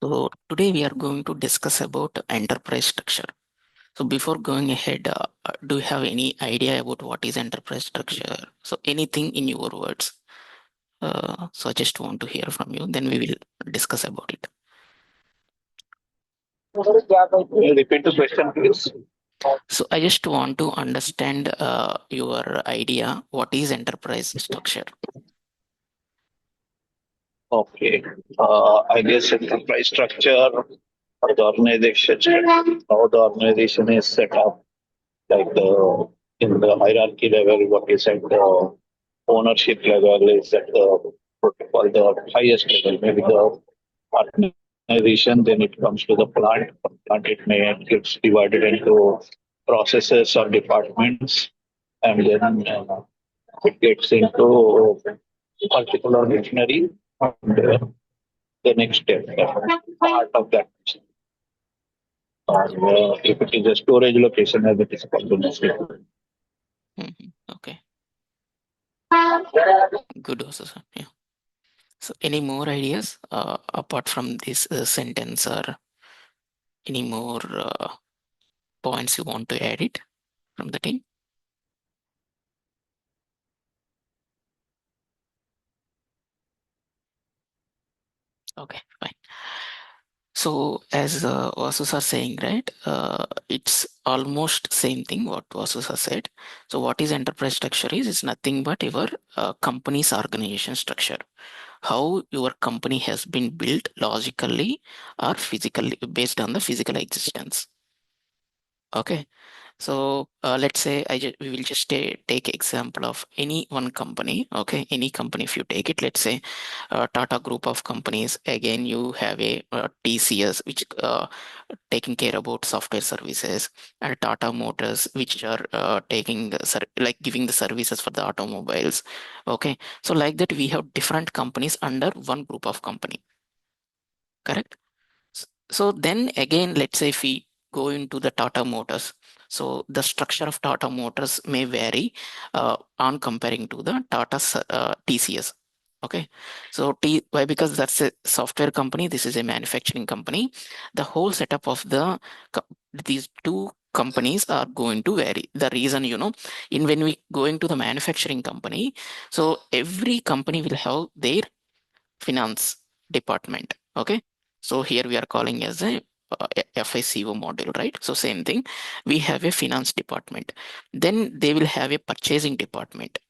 So today we are going to discuss about enterprise structure. So before going ahead, do you have any idea about what is enterprise structure? So anything in your words. So I just want to hear from you. Then we will discuss about it. Can you repeat the question, please? So I just want to understand your idea. What is enterprise structure? Okay. I guess enterprise structure or the organization, how the organization is set up, like in the hierarchy level, what is at the ownership level is at the protocol, the highest level, maybe the organization, then it comes to the plant. Plant it may gets divided into processes or departments, and then it gets into particular machinery and the next step, part of that. If it is a storage location, as it is called the next step. Okay, good also, sir. Yeah. So any more ideas apart from this sentence or any more points you want to add it from the team? Okay, fine. So as Vasus are saying, right, it's almost same thing what Vasus has said. So what is enterprise structure is, it's nothing but your company's organization structure. How your company has been built logically or physically based on the physical existence. Okay. So let's say we will just take example of any one company. Okay, any company if you take it, let's say Tata Group of companies. Again, you have a TCS which taking care about software services, and Tata Motors which are taking like giving the services for the automobiles. Okay, so like that we have different companies under one group of company. Correct. So then again, let's say if we go into the Tata Motors, so the structure of Tata Motors may vary on comparing to the Tata TCS. Okay, so why? Because that's a software company. This is a manufacturing company. The whole setup of these two companies are going to vary. The reason, in when we go into the manufacturing company, so every company will have their finance department. Okay, so here we are calling as a FICO module, right? So same thing, we have a finance department, then they will have a purchasing department,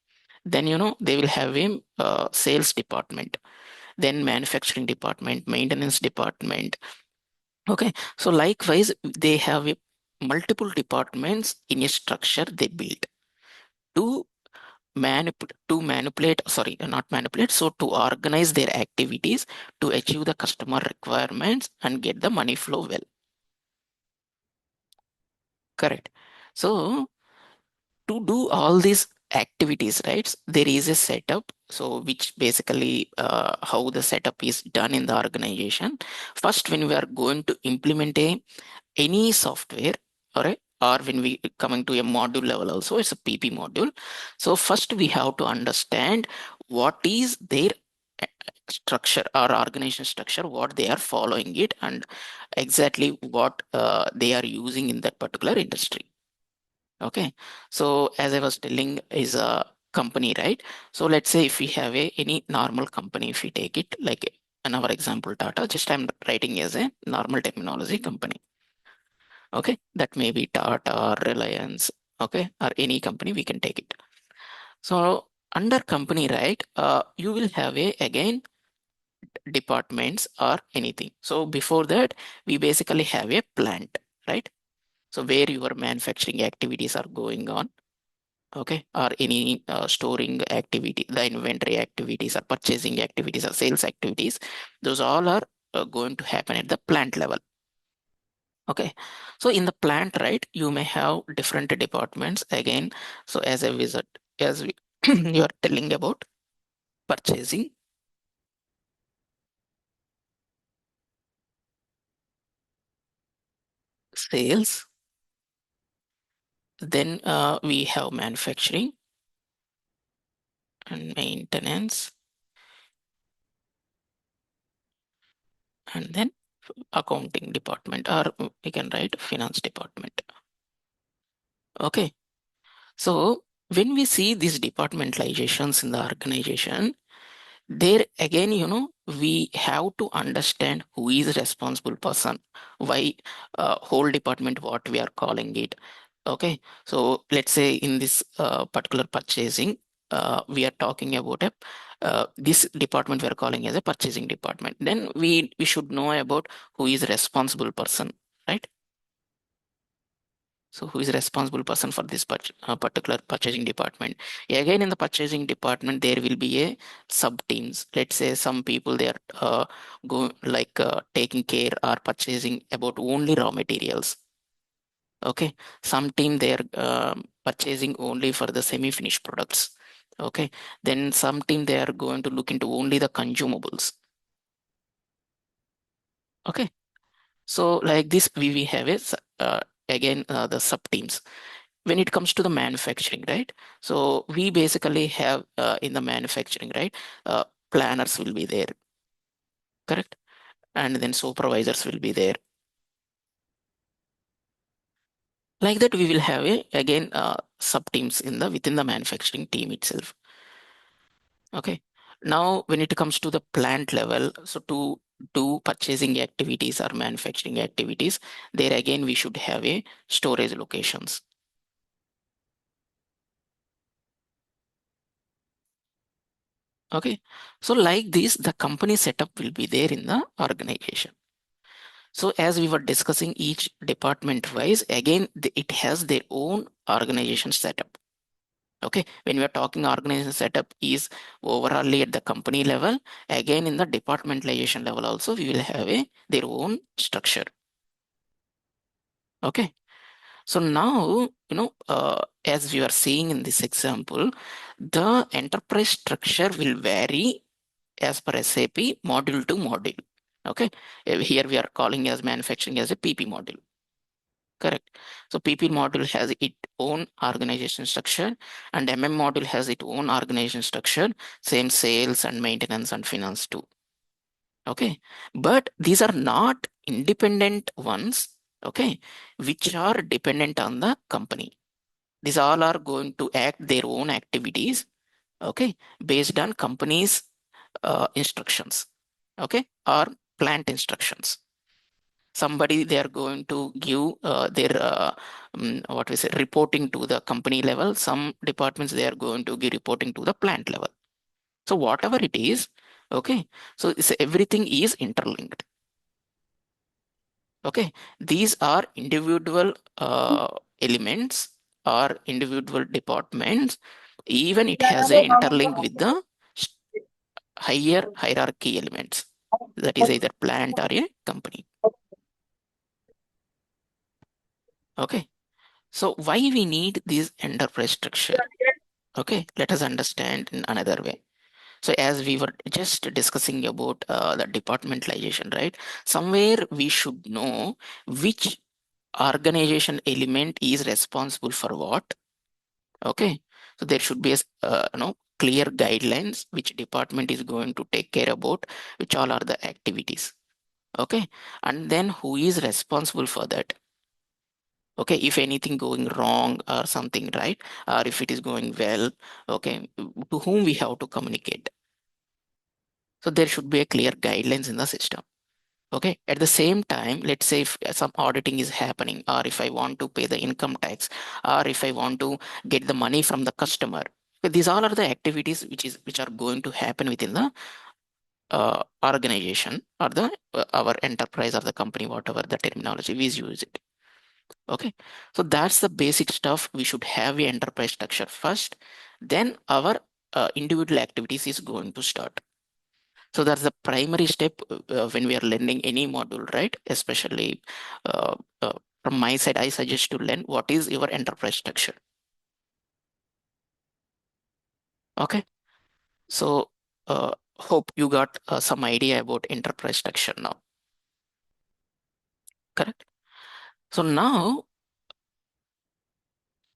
then they will have a sales department, then manufacturing department, maintenance department. Okay, so likewise they have a multiple departments in a structure they build to manipulate, sorry, not manipulate, so to organize their activities to achieve the customer requirements and get the money flow well. Correct. So to do all these activities, right, there is a setup, so which basically how the setup is done in the organization. First, when we are going to implement any software, all right, or when we coming to a module level also, it's a PP module. So first we have to understand what is their uh, structure or organization structure, what they are following it, and exactly what they are using in that particular industry. Okay, so as I was telling is a company, right? So let's say if we have any normal company, if we take it like in our example Tata, just I'm writing as a normal terminology company. Okay, that may be Tata or Reliance. Okay, or any company we can take it. So under company, right, you will have a again departments or anything. So before that we basically have a plant, right? So where your manufacturing activities are going on. Okay, or any storing activity, the inventory activities or purchasing activities or sales activities, those all are going to happen at the plant level. Okay, so in the plant, right, you may have different departments again. So as a visit, as we you are telling about purchasing, sales, then we have manufacturing and maintenance, and then accounting department, or we can write finance department. Okay. So when we see these departmentalizations in the organization, there again, we have to understand who is responsible person, why whole department, what we are calling it. Okay. So let's say in this particular purchasing, we are talking about a this department we are calling as a purchasing department. Then we should know about who is responsible person, right? So who is responsible person for this particular purchasing department? Again, in the purchasing department, there will be a sub teams. Let's say some people they are taking care or purchasing about only raw materials. Okay, some team they are purchasing only for the semi-finished products. Okay, then some team they are going to look into only the consumables. Okay, so like this, we have a again the sub teams. When it comes to the manufacturing, right? So we basically have in the manufacturing, right? Planners will be there, correct? And then supervisors will be there. Like that, we will have a again sub teams in the within the manufacturing team itself. Okay. Now, when it comes to the plant level, so to do purchasing activities or manufacturing activities, there again we should have a storage locations. Okay. So like this, the company setup will be there in the organization. So as we were discussing each department wise, again, it has their own organization setup. Okay. When we are talking organization setup is overall at the company level, again in the departmentalization level also, we will have their own structure. Okay. So now, as we are seeing in this example, the enterprise structure will vary as per SAP module to module. Okay. Here we are calling as manufacturing as a PP module. Correct. So PP module has its own organization structure, and MM module has its own organization structure, same sales and maintenance and finance too. Okay. But these are not independent ones, okay, which are dependent on the company. These all are going to act their own activities, okay, based on company's instructions, okay, or plant instructions. Somebody they are going to give their what we say reporting to the company level. Some departments they are going to give reporting to the plant level. So whatever it is, okay, so everything is interlinked. Okay, these are individual elements or individual departments, even it has a interlink with the higher hierarchy elements, that is either plant or a company. Okay. So why we need this enterprise structure? Okay, let us understand in another way. So as we were just discussing about the departmentalization, right? Somewhere we should know which organization element is responsible for what. Okay, so there should be a clear guidelines which department is going to take care about which all are the activities. Okay, and then who is responsible for that? Okay, if anything going wrong or something, right, or if it is going well, okay, to whom we have to communicate. So there should be a clear guidelines in the system. Okay, at the same time, let's say if some auditing is happening, or if I want to pay the income tax, or if I want to get the money from the customer, these all are the activities which are going to happen within the organization or the our enterprise or the company, whatever the terminology we use it. Okay, so that's the basic stuff. We should have a enterprise structure first, then our individual activities is going to start. So that's the primary step when we are learning any module, right? Especially uh, from my side, I suggest to learn what is your enterprise structure. Okay, so hope you got some idea about enterprise structure now. Correct. So now,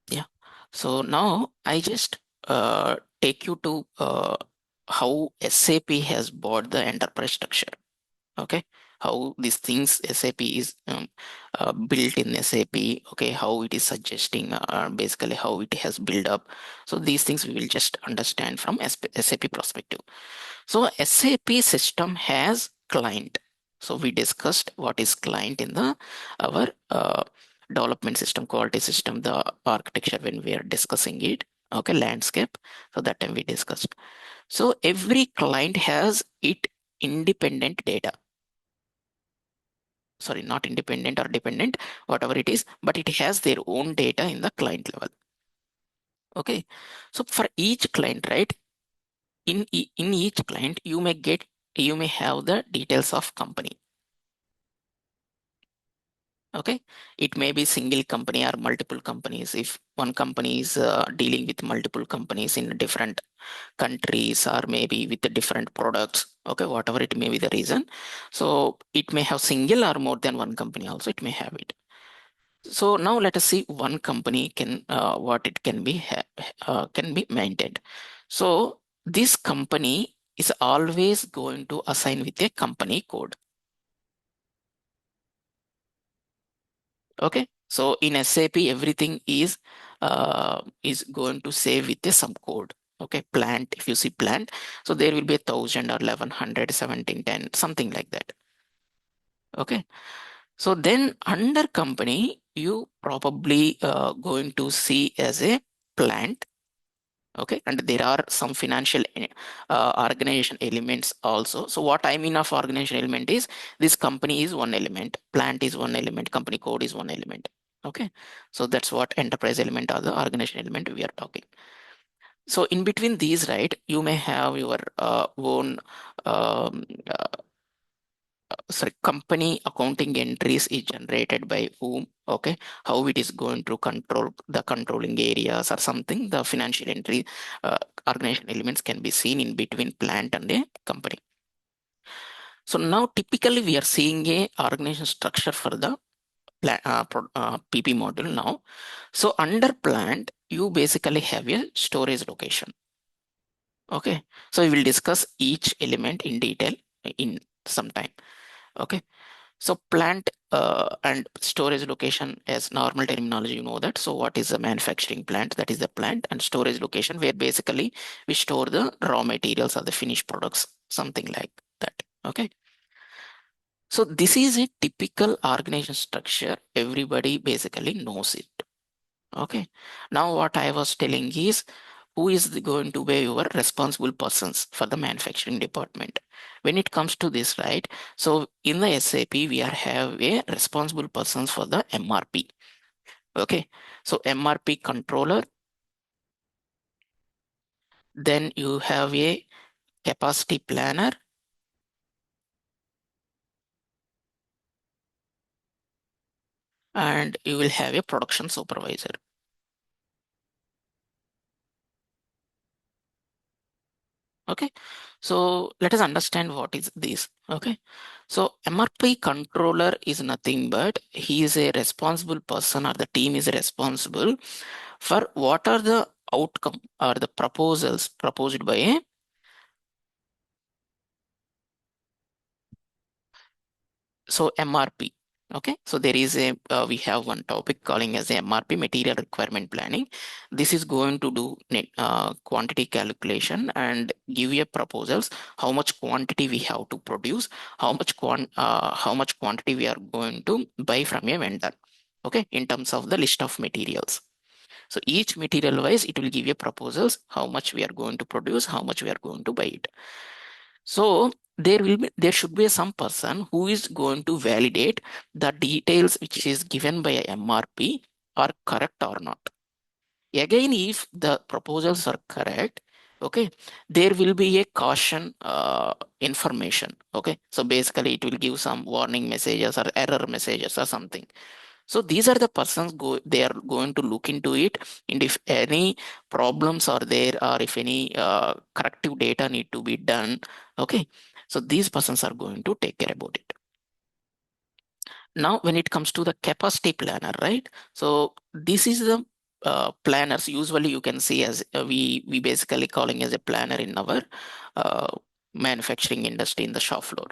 yeah. So now I just take you to how SAP has bought the enterprise structure. Okay. how these things SAP is built in SAP, okay, how it is suggesting, basically how it has built up. So these things we will just understand from SAP perspective. So SAP system has client. So we discussed what is client in the our development system, quality system, the architecture when we are discussing it. Okay, landscape. So that time we discussed. So every client has it independent data. Sorry, not independent or dependent, whatever it is, but it has their own data in the client level. Okay. So for each client, right? In each client, you may have the details of company. Okay, it may be single company or multiple companies. If one company is dealing with multiple companies in different countries or maybe with the different products, okay, whatever it may be the reason, so it may have single or more than one company also, it may have it. So now let us see one company can what it can be maintained. So this company is always going to assign with a company code. Okay, so in SAP everything is going to save with a some code. Okay, plant, if you see plant, so there will be 1,000 or 1,100 1,710 something like that. Okay, so then under company you probably going to see as a plant. Okay, and there are some financial organization elements also. So what I mean of organization element is this company is one element, plant is one element, company code is one element. Okay, so that's what enterprise element or the organization element we are talking. So in between these, right, you may have your own um, sorry, company accounting entries is generated by whom. Okay, how it is going to control the controlling areas or something, the financial entry organization elements can be seen in between plant and a company. So now typically we are seeing a organization structure for the PP module now. So under plant you basically have a storage location. Okay, so we will discuss each element in detail in some time. Okay, so plant and storage location as normal terminology, you know that. So what is a manufacturing plant? That is the plant, and storage location where basically we store the raw materials or the finished products, something like that. Okay. So this is a typical organization structure. Everybody basically knows it. Okay. Now what I was telling is who is going to be your responsible persons for the manufacturing department when it comes to this, right? So in the SAP we are have a responsible persons for the MRP. Okay, so MRP controller, then you have a capacity planner, and you will have a production supervisor. Okay, so let us understand what is this. Okay, so MRP controller is nothing but he is a responsible person, or the team is responsible for what are the outcome or the proposals proposed by a. So MRP. Okay, so there is a we have one topic calling as a MRP, material requirement planning. This is going to do quantity calculation and give you proposals how much quantity we have to produce, how much quantity we are going to buy from a vendor. Okay, in terms of the list of materials. So each material wise, it will give you proposals how much we are going to produce, how much we are going to buy it. So there should be some person who is going to validate the details which is given by a MRP are correct or not. Again, if the proposals are correct, okay, there will be a caution information. Okay, so basically it will give some warning messages or error messages or something. So these are the persons they are going to look into it, and if any problems are there or if any corrective data need to be done, okay, so these persons are going to take care about it. Now when it comes to the capacity planner, right, so this is the planners usually you can see as we basically calling as a planner in our uh, manufacturing industry in the shop floor.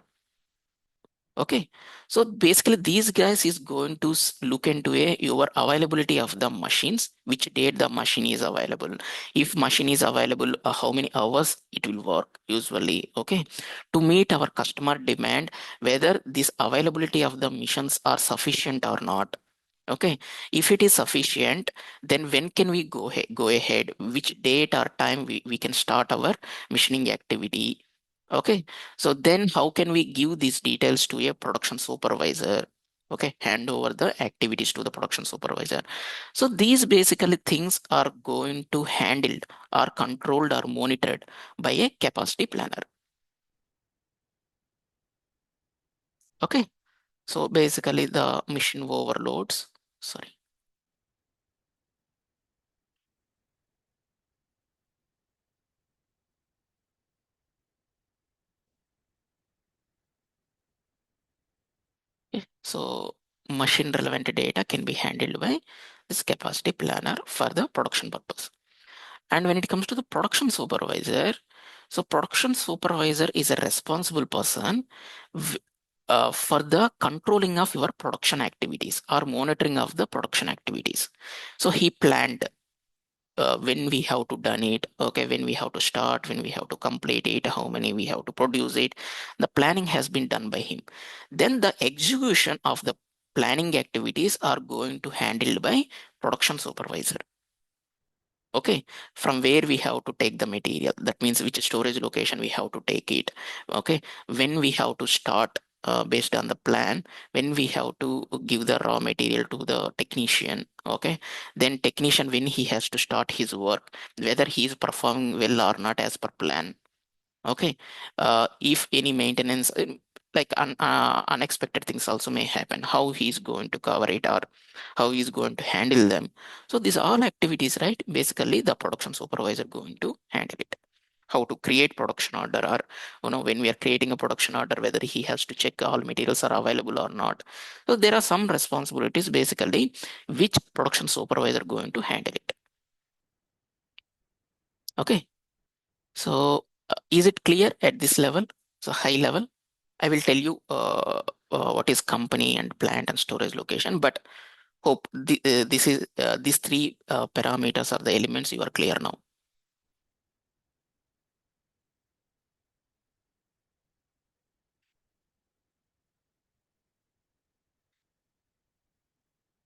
Okay, so basically these guys is going to look into your availability of the machines, which date the machine is available. If machine is available, how many hours it will work usually. Okay, to meet our customer demand, whether this availability of the machines are sufficient or not. Okay, if it is sufficient, then when can we go ahead? Which date or time we can start our machining activity? Okay, so then how can we give these details to a production supervisor? Okay, hand over the activities to the production supervisor. So these basically things are going to handled or controlled or monitored by a capacity planner. Okay, so basically the machine overloads. Sorry. Okay, so machine relevant data can be handled by this capacity planner for the production purpose. And when it comes to the production supervisor, so production supervisor is a responsible person for the controlling of your production activities or monitoring of the production activities. So he planned when we have to done it, okay, when we have to start, when we have to complete it, how many we have to produce it. The planning has been done by him. Then the execution of the planning activities are going to handled by production supervisor. Okay, from where we have to take the material, that means which storage location we have to take it. Okay, when we have to start, based on the plan, when we have to give the raw material to the technician. Okay, then technician when he has to start his work, whether he is performing well or not as per plan. Okay, if any maintenance, like unexpected things also may happen, how he's going to cover it or how he's going to handle them. So these are all activities, right? Basically the production supervisor going to handle it. How to create production order, or when we are creating a production order, whether he has to check all materials are available or not. So there are some responsibilities basically which production supervisor going to handle it. Okay, so is it clear at this level? So high level, I will tell you what is company and plant and storage location, but hope this is these three parameters are the elements you are clear now.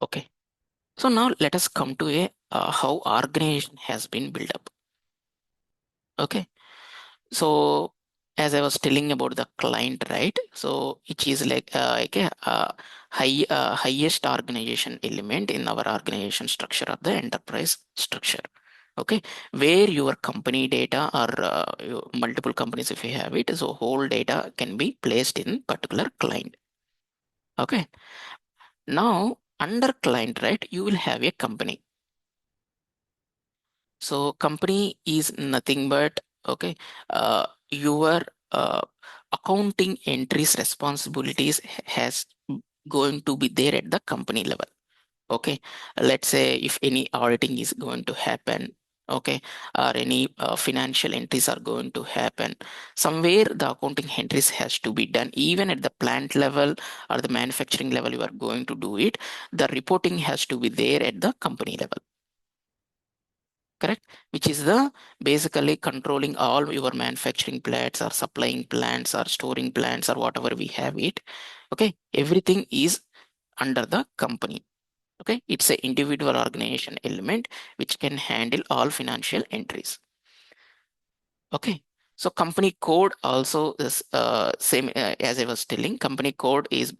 Okay. So now let us come to a how organization has been built up. Okay. So as I was telling about the client, right? So it is like a highest organization element in our organization structure of the enterprise structure. Okay, where your company data or multiple companies if you have it, so whole data can be placed in particular client. Okay, now under client, right, you will have a company. So company is nothing but, okay, your uh, accounting entries responsibilities has going to be there at the company level. Okay, let's say if any auditing is going to happen, okay, or any financial entries are going to happen, somewhere the accounting entries has to be done even at the plant level or the manufacturing level you are going to do it. The reporting has to be there at the company level, correct, which is the basically controlling all your manufacturing plants or supplying plants or storing plants or whatever we have it. Okay, everything is under the company. Okay, it's a individual organization element which can handle all financial entries. Okay, so company code also is same as I was telling. Company code is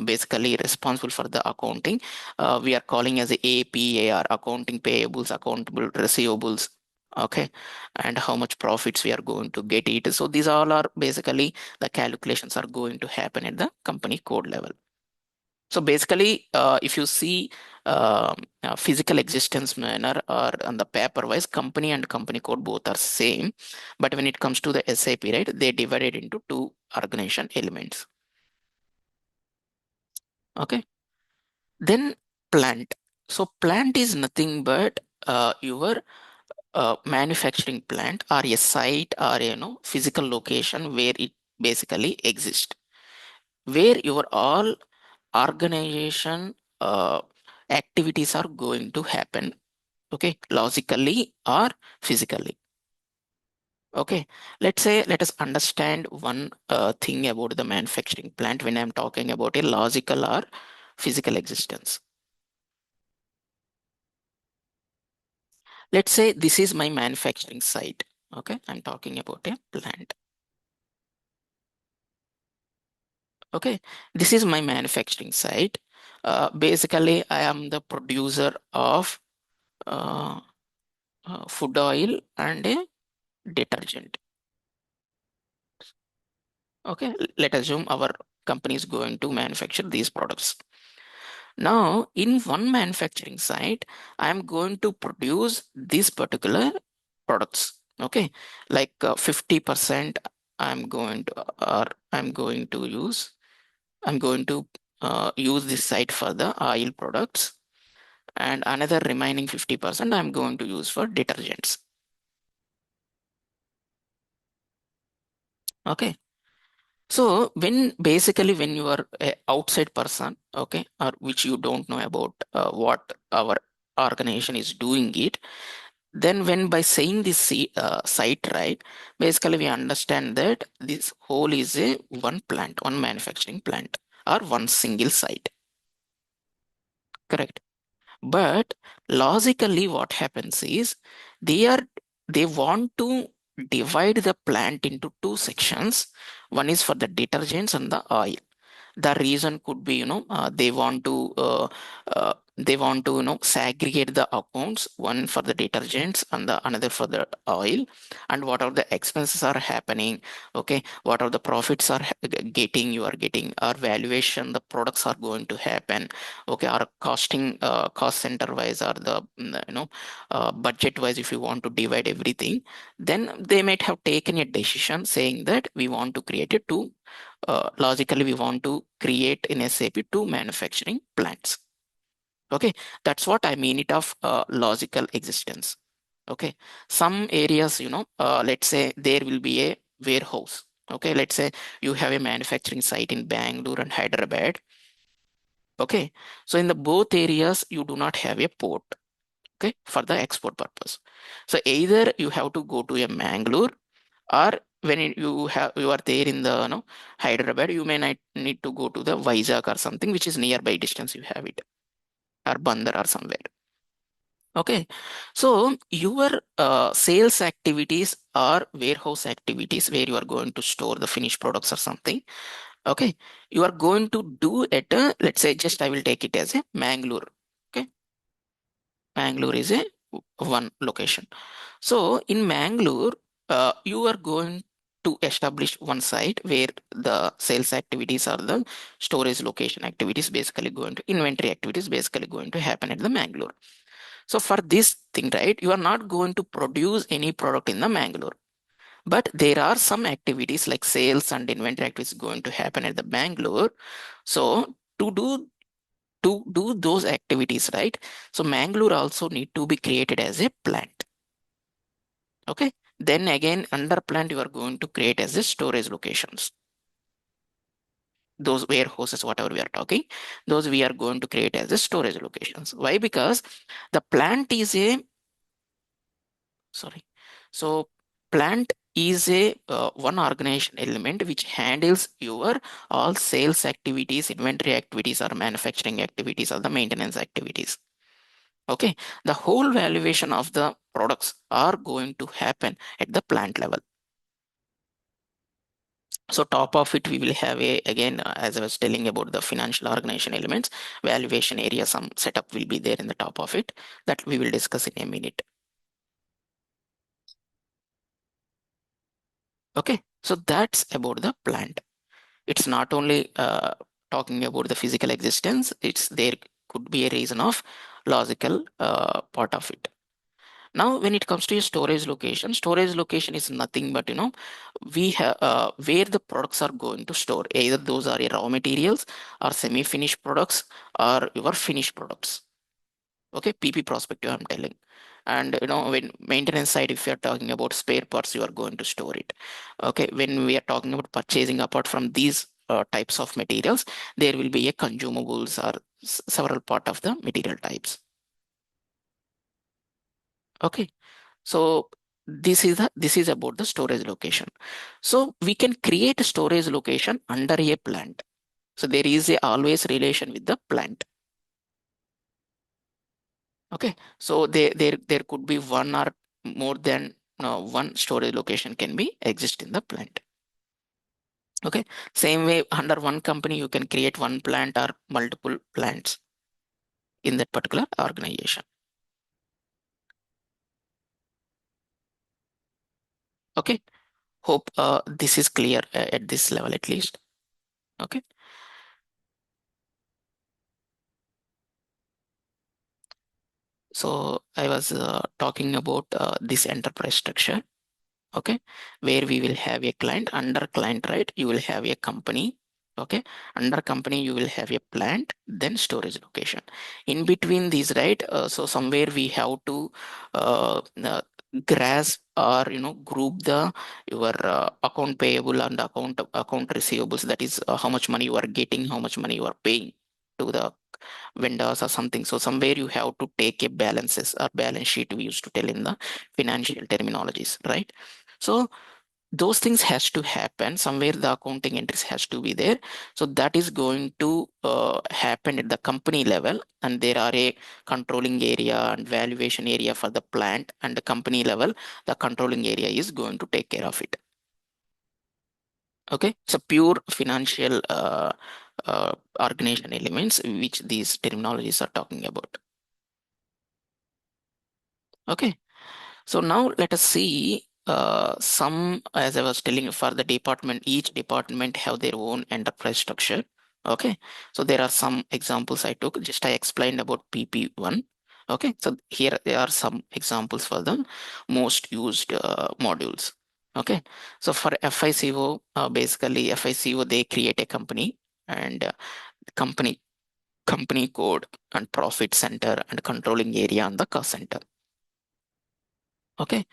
basically responsible for the accounting. We are calling as APAR, accounting payables, accountable receivables. Okay, and how much profits we are going to get it. So these all are basically the calculations are going to happen at the company code level. So basically, if you see physical existence manner or on the paper wise, company and company code both are same. But when it comes to the SAP, right, they divided into two organization elements. Okay. Then plant. So plant is nothing but your manufacturing plant or a site or physical location where it basically exists. where your all organization activities are going to happen, okay, logically or physically. Okay, let's say let us understand one thing about the manufacturing plant when I'm talking about a logical or physical existence. Let's say this is my manufacturing site. Okay, I'm talking about a plant. Okay, this is my manufacturing site. Basically, I am the producer of uh, food oil and a detergent. Okay, let assume our company is going to manufacture these products. Now, in one manufacturing site, I am going to produce these particular products. Okay, like 50% I'm going to, or I'm going to use, I'm going to use this site for the oil products, and another remaining 50% I'm going to use for detergents. Okay, so when basically when you are a outside person, okay, or which you don't know about what our organization is doing it, then when by saying this site, right, basically we understand that this whole is a one plant, one manufacturing plant, or one single site, correct? But logically what happens is they are they want to divide the plant into two sections. One is for the detergents and the oil. The reason could be, they want to segregate the accounts, one for the detergents and the another for the oil, and what are the expenses are happening, okay, what are the profits are getting, you are getting, or valuation the products are going to happen, okay, or costing cost center wise, or the budget wise, if you want to divide everything, then they might have taken a decision saying that we want to create a two, logically we want to create in SAP two manufacturing plants. Okay, that's what I mean it of logical existence. Okay, some areas, let's say there will be a warehouse. Okay, let's say you have a manufacturing site in Bangalore and Hyderabad. Okay, so in the both areas you do not have a port. Okay, for the export purpose. So either you have to go to a Mangalore, or when you are there in the Hyderabad, you may not need to go to the Vizag or something which is nearby distance you have it, or Bandar or somewhere. Okay, so your sales activities or warehouse activities where you are going to store the finished products or something, okay, you are going to do at a, let's say, just I will take it as a Mangalore. Okay, Mangalore is a one location. So in Mangalore, you are going to establish one site where the sales activities or the storage location activities basically going to inventory activities basically going to happen at the Mangalore. So for this thing, right, you are not going to produce any product in the Mangalore, but there are some activities like sales and inventory activities going to happen at the Bangalore. So to do those activities, right? So Mangalore also need to be created as a plant. Okay. Then again, under plant, you are going to create as a storage locations. Those warehouses, whatever we are talking, those we are going to create as a storage locations. Why? Because the plant is a, sorry. So plant is a one organization element which handles your all sales activities, inventory activities, or manufacturing activities, or the maintenance activities. Okay, the whole valuation of the products are going to happen at the plant level. So top of it, we will have a, again, as I was telling about the financial organization elements, valuation area, some setup will be there in the top of it that we will discuss in a minute. Okay, so that's about the plant. It's not only talking about the physical existence, it's there could be a reason of logical part of it. Now, when it comes to a storage location is nothing but, we have where the products are going to store. Either those are your raw materials or semi-finished products or your finished products. Okay, PP perspective, I'm telling. And when maintenance side, if you're talking about spare parts, you are going to store it. Okay, when we are talking about purchasing apart from these types of materials, there will be a consumables or several part of the material types. Okay, so this is about the storage location. So we can create a storage location under a plant. So there is a always relation with the plant. Okay, so there could be one or more than one storage location can be exist in the plant. Okay, same way under one company you can create one plant or multiple plants in that particular organization. Okay, hope this is clear at this level at least. Okay, so I was talking about this enterprise structure. Okay, where we will have a client. Under client, right, you will have a company. Okay, under company you will have a plant, then storage location. In between these, right, so somewhere we have to grasp or group the your account payable and account receivables. That is how much money you are getting, how much money you are paying to the vendors or something. So somewhere you have to take a balances or balance sheet, we used to tell in the financial terminologies, right? So those things has to happen somewhere. The accounting entries has to be there. So that is going to happen at the company level, and there are a controlling area and valuation area for the plant, and the company level the controlling area is going to take care of it. Okay, so pure financial organization elements which these terminologies are talking about. Okay, so now let us see some, as I was telling you, for the department, each department have their own enterprise structure. Okay, so there are some examples I took. Just I explained about PP1. Okay, so here there are some examples for the most used modules. Okay, so for FICO, basically FICO they create a company, and company company code and profit center and controlling area and the cost center. Okay,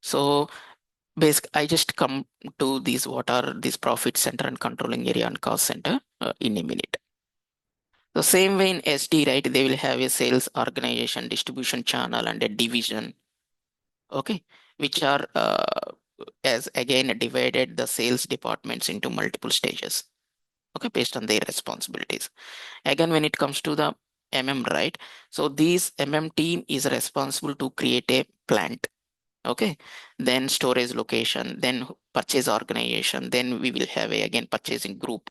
so I just come to these, what are these profit center and controlling area and cost center in a minute. The same way in SD, right, they will have a sales organization, distribution channel, and a division. Okay, which are as again divided the sales departments into multiple stages. Okay, based on their responsibilities. Again, when it comes to the MM, right, so this MM team is responsible to create a plant. Okay, then storage location, then purchase organization, then we will have a again purchasing group.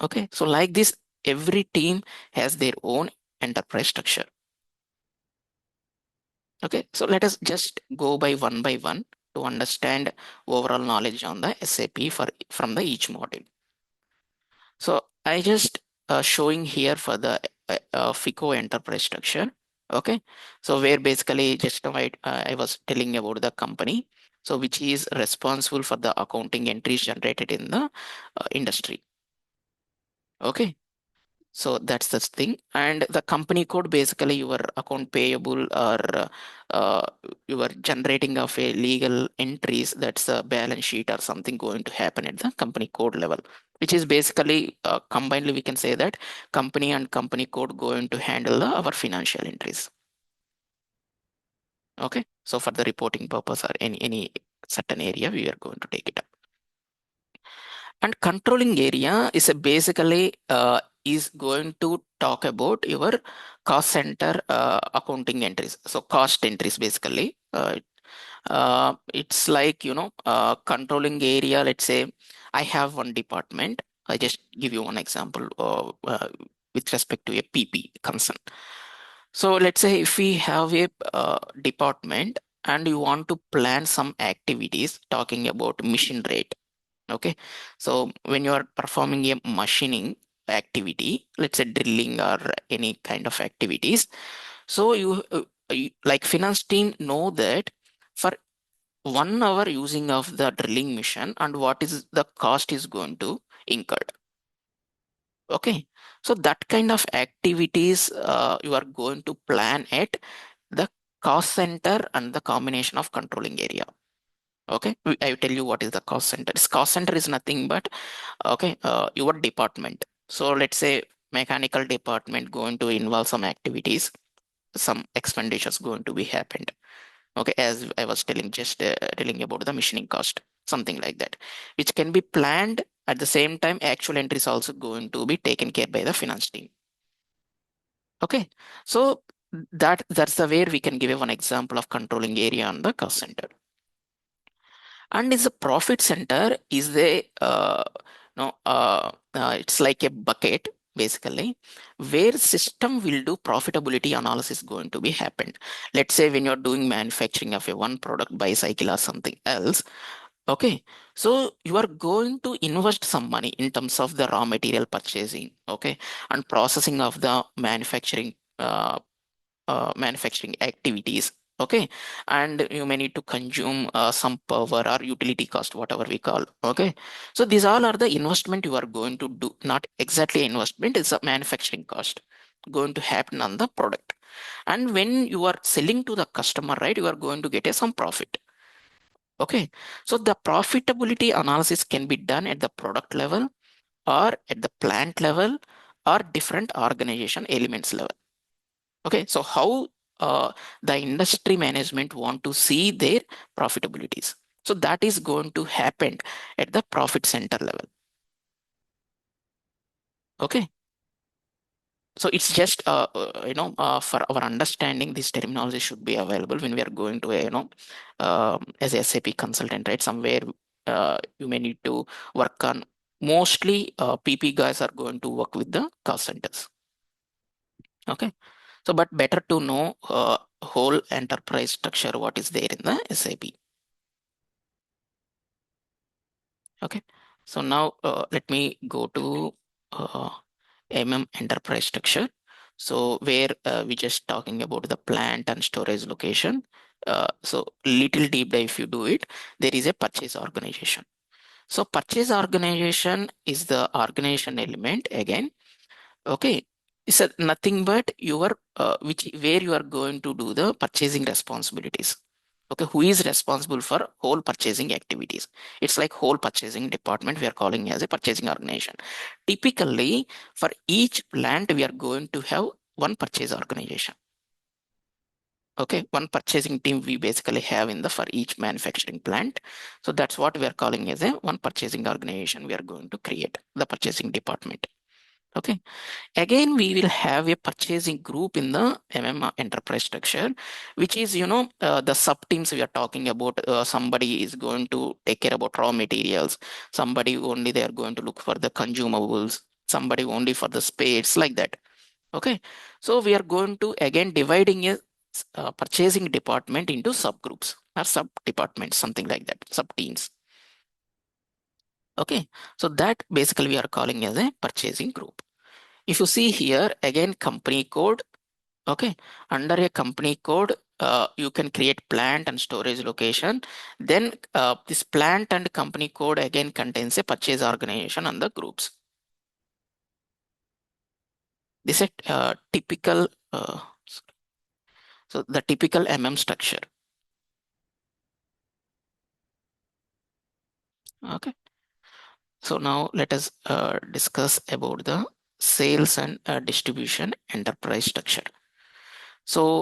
Okay, so like this, every team has their own enterprise structure. Okay, so let us just go by one to understand overall knowledge on the SAP for from the each module. So I just showing here for the FICO enterprise structure. Okay, so where basically just now I was telling about the company, so which is responsible for the accounting entries generated in the industry. Okay, so that's the thing. And the company code, basically your account payable or uh, you are generating of a legal entries, that's a balance sheet or something going to happen at the company code level, which is basically combined, we can say that company and company code going to handle our financial entries. Okay, so for the reporting purpose or any certain area, we are going to take it up. And controlling area is a basically is going to talk about your cost center accounting entries. So cost entries basically. It's like controlling area. Let's say I have one department. I just give you one example with respect to a PP concern. So let's say if we have a department and you want to plan some activities talking about mission rate. Okay, so when you are performing a machining activity, let's say drilling or any kind of activities, so you like finance team know that for 1 hour using of the drilling machine and what is the cost is going to incurred. Okay, so that kind of activities you are going to plan at the cost center and the combination of controlling area. Okay, I will tell you what is the cost center. This cost center is nothing but okay, your department. So let's say mechanical department going to involve some activities, some expenditures going to be happened. Okay, as I was telling, just telling about the machining cost, something like that, which can be planned. At the same time, actual entries also going to be taken care by the finance team. Okay, so that's the way we can give you one example of controlling area on the cost center. And is a profit center is a no it's like a bucket basically, where system will do profitability analysis going to be happened. Let's say when you're doing manufacturing of a one product, bicycle or something else. Okay, so you are going to invest some money in terms of the raw material purchasing, okay, and processing of the manufacturing activities. Okay, and you may need to consume some power or utility cost, whatever we call. Okay, so these all are the investment you are going to do, not exactly investment, it's a manufacturing cost going to happen on the product. And when you are selling to the customer, right, you are going to get a some profit. Okay, so the profitability analysis can be done at the product level or at the plant level or different organization elements level. Okay, so how the industry management want to see their profitabilities. So that is going to happen at the profit center level. Okay, so it's just for our understanding, this terminology should be available when we are going to a, as a SAP consultant, right? Somewhere you may need to work on. Mostly PP guys are going to work with the cost centers. Okay, so but better to know whole enterprise structure what is there in the SAP. Okay, so now let me go to uh, enterprise structure. So where we just talking about the plant and storage location. So little deep dive if you do it, there is a purchase organization. So purchase organization is the organization element again. Okay, it's a, nothing but your which where you are going to do the purchasing responsibilities. Okay, who is responsible for whole purchasing activities? It's like whole purchasing department we are calling as a purchasing organization. Typically, for each plant we are going to have one purchase organization. Okay, one purchasing team we basically have in the for each manufacturing plant. So that's what we are calling as a one purchasing organization. We are going to create the purchasing department. Okay, again we will have a purchasing group in the enterprise structure, which is the sub teams we are talking about. Somebody is going to take care about raw materials, somebody only they are going to look for the consumables, somebody only for the spares, like that. Okay, so we are going to again dividing a purchasing department into subgroups or sub departments, something like that, sub teams. Okay, so that basically we are calling as a purchasing group. If you see here again company code. Okay, under a company code, you can create plant and storage location. Then this plant and company code again contains a purchase organization and the groups. This is typical. So the typical structure. Okay, so now let us discuss about the sales and distribution enterprise structure. So